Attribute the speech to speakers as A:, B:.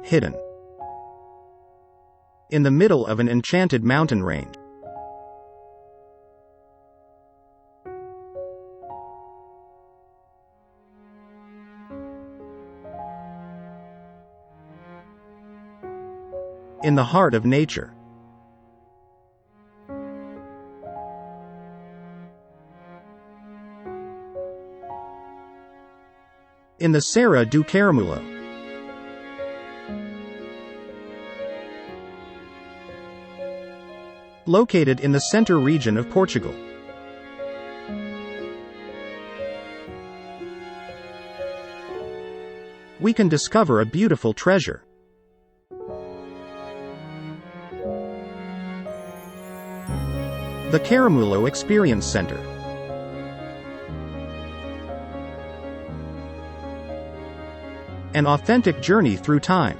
A: hidden in the middle of an enchanted mountain range. In the heart of nature. In the Serra do Caramulo. Located in the center region of Portugal. We can discover a beautiful treasure. The Caramulo Experience Center. An authentic journey through time.